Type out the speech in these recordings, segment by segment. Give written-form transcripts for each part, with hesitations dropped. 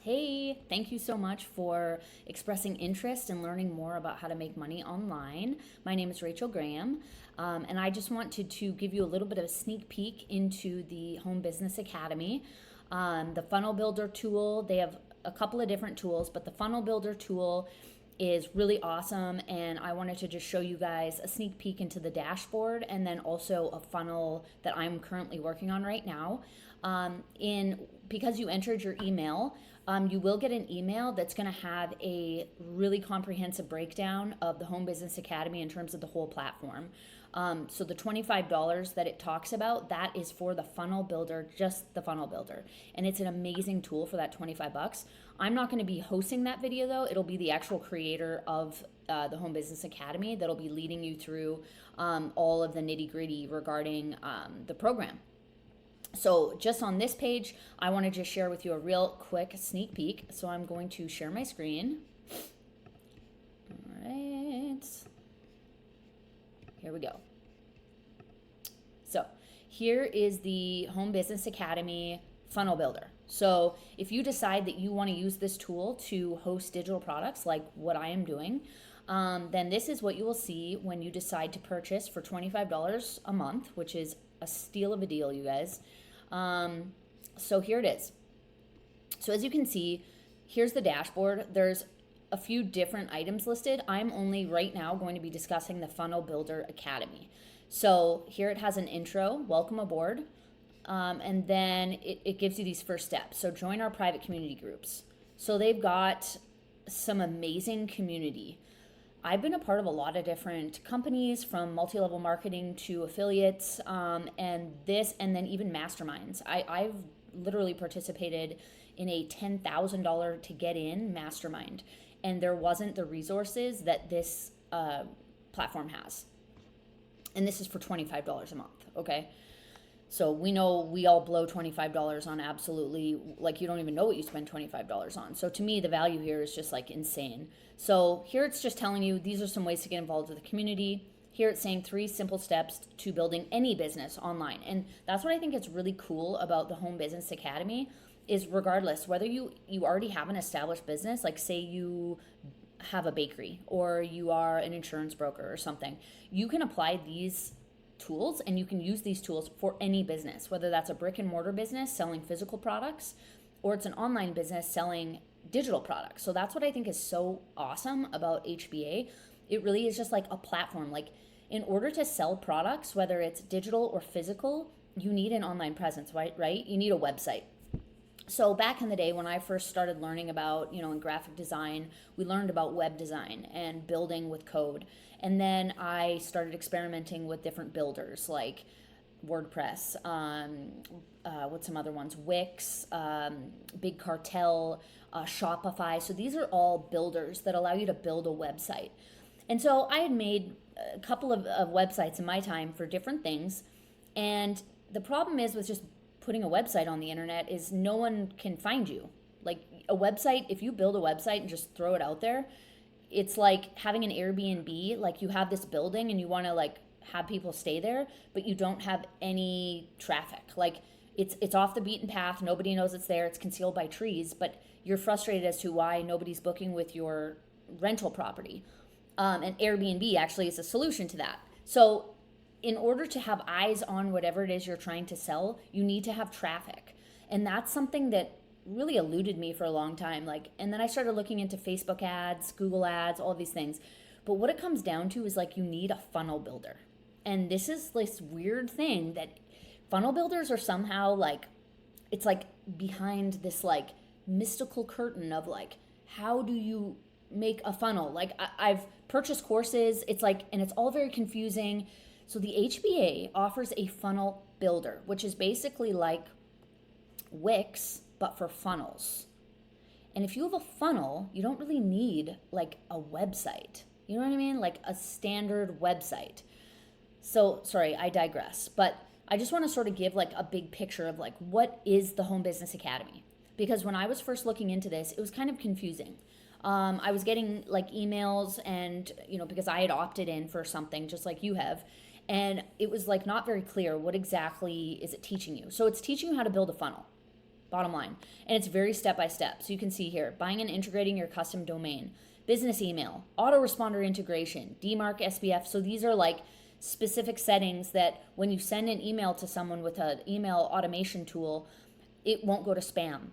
Hey, thank you so much for expressing interest in learning more about how to make money online. My name is Rachel Graham, and I just wanted to give you a little bit of a sneak peek into the Home Business Academy. The funnel builder tool, they have a couple of different tools, but the funnel builder tool is really awesome, and I wanted to just show you guys a sneak peek into the dashboard and then also a funnel that I'm currently working on right now. In Because you entered your email, you will get an email that's going to have a really comprehensive breakdown of the Home Business Academy in terms of the whole platform. So the $25 that it talks about, that is for the funnel builder, just the funnel builder. And it's an amazing tool for that 25 bucks. I'm not going to be hosting that video though. It'll be the actual creator of the Home Business Academy that'll be leading you through all of the nitty gritty regarding the program. So just on this page, I want to just share with you a real quick sneak peek. So I'm going to share my screen. All right. Here we go. So here is the Home Business Academy funnel builder. So if you decide that you want to use this tool to host digital products like what I am doing, then this is what you will see when you decide to purchase for $25 a month, which is a steal of a deal, you guys. So here it is. So as you can see, here's the dashboard. There's a few different items listed. I'm only right now going to be discussing the Funnel Builder Academy. So here it has an intro, welcome aboard, and then it gives you these first steps. So join our private community groups. So they've got some amazing community. I've been a part of a lot of different companies, from multi-level marketing to affiliates, and then even masterminds. I've literally participated in a $10,000 to get in mastermind, and there wasn't the resources that this platform has. And this is for $25 a month, okay? So we know we all blow $25 on absolutely, like, you don't even know what you spend $25 on. So to me, the value here is just like insane. So here it's just telling you these are some ways to get involved with the community. Here it's saying 3 simple steps to building any business online. And that's what I think is really cool about the Home Business Academy is, regardless whether you already have an established business, like say you have a bakery or you are an insurance broker or something, you can apply these tools and you can use these tools for any business, whether that's a brick and mortar business selling physical products or it's an online business selling digital products. So that's what I think is so awesome about HBA. It really is just like a platform. Like, in order to sell products, whether it's digital or physical, you need an online presence, right? You need a website. So back in the day when I first started learning about, in graphic design, we learned about web design and building with code. And then I started experimenting with different builders like WordPress, what's some other ones? Wix, Big Cartel, Shopify. So these are all builders that allow you to build a website. And so I had made a couple of websites in my time for different things. And the problem is with just putting a website on the internet is no one can find you. Like, a website, if you build a website and just throw it out there, it's like having an Airbnb. Like, you have this building and you want to like have people stay there, but you don't have any traffic. Like, it's off the beaten path. Nobody knows it's there. It's concealed by trees, but you're frustrated as to why nobody's booking with your rental property. And Airbnb actually is a solution to that. So in order to have eyes on whatever it is you're trying to sell, you need to have traffic. And that's something that really eluded me for a long time. And then I started looking into Facebook ads, Google ads, all these things. But what it comes down to is like, you need a funnel builder. And this is this weird thing that funnel builders are somehow like, it's like behind this like mystical curtain of like, how do you make a funnel? Like, I've purchased courses, it's like, and it's all very confusing. So the HBA offers a funnel builder, which is basically like Wix, but for funnels. And if you have a funnel, you don't really need like a website. You know what I mean? Like a standard website. So, sorry, I digress. But I just want to sort of give like a big picture of like, what is the Home Business Academy? Because when I was first looking into this, it was kind of confusing. I was getting like emails and, because I had opted in for something just like you have. And it was like not very clear what exactly is it teaching you. So it's teaching you how to build a funnel. bottom line. And it's very step by step. So you can see here, buying and integrating your custom domain, business email, autoresponder integration, DMARC, SPF. So these are like specific settings that when you send an email to someone with an email automation tool, it won't go to spam.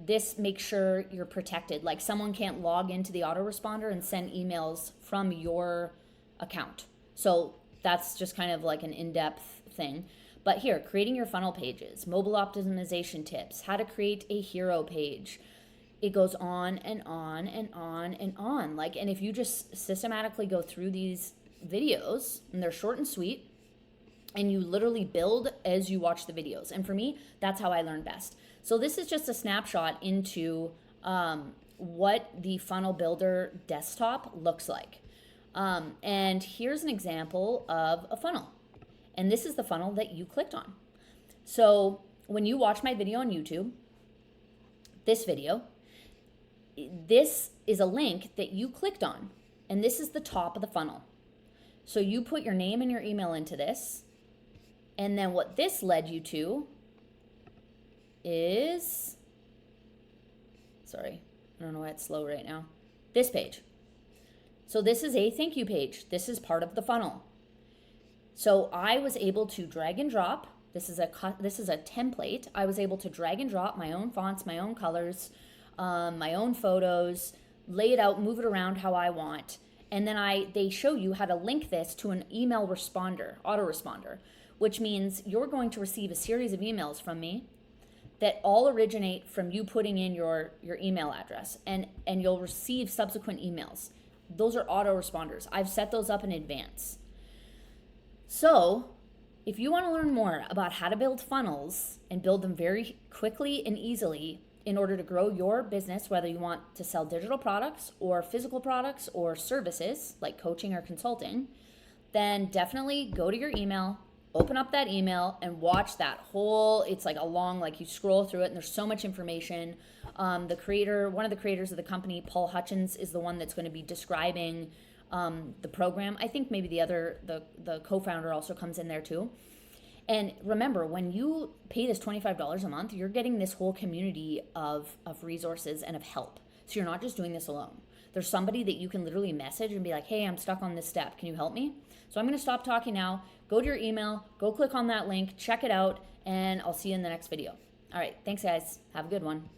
This makes sure you're protected. Like someone can't log into the autoresponder and send emails from your account. So that's just kind of like an in-depth thing. But here, creating your funnel pages, mobile optimization tips, how to create a hero page. It goes on and on and on and on. Like, and if you just systematically go through these videos, and they're short and sweet, and you literally build as you watch the videos. And for me, that's how I learn best. So this is just a snapshot into what the funnel builder desktop looks like. And here's an example of a funnel. And this is the funnel that you clicked on. So when you watch my video on YouTube, this video, this is a link that you clicked on. And this is the top of the funnel. So you put your name and your email into this. And then what this led you to is, sorry, I don't know why it's slow right now, this page. So this is a thank you page. This is part of the funnel. So I was able to drag and drop. This is a template. I was able to drag and drop my own fonts, my own colors, my own photos, lay it out, move it around how I want. And then they show you how to link this to an email responder, autoresponder, which means you're going to receive a series of emails from me that all originate from you putting in your email address, and you'll receive subsequent emails. Those are autoresponders. I've set those up in advance. So if you want to learn more about how to build funnels and build them very quickly and easily in order to grow your business, whether you want to sell digital products or physical products or services like coaching or consulting, then definitely go to your email, open up that email and watch that whole, it's like a long, like you scroll through it and there's so much information. One of the creators of the company, Paul Hutchins, is the one that's going to be describing the program. I think maybe the co-founder also comes in there too. And remember, when you pay this $25 a month, you're getting this whole community of resources and of help. So you're not just doing this alone. There's somebody that you can literally message and be like, hey, I'm stuck on this step. Can you help me? So I'm going to stop talking now. Go to your email, go click on that link, check it out, and I'll see you in the next video. All right. Thanks, guys. Have a good one.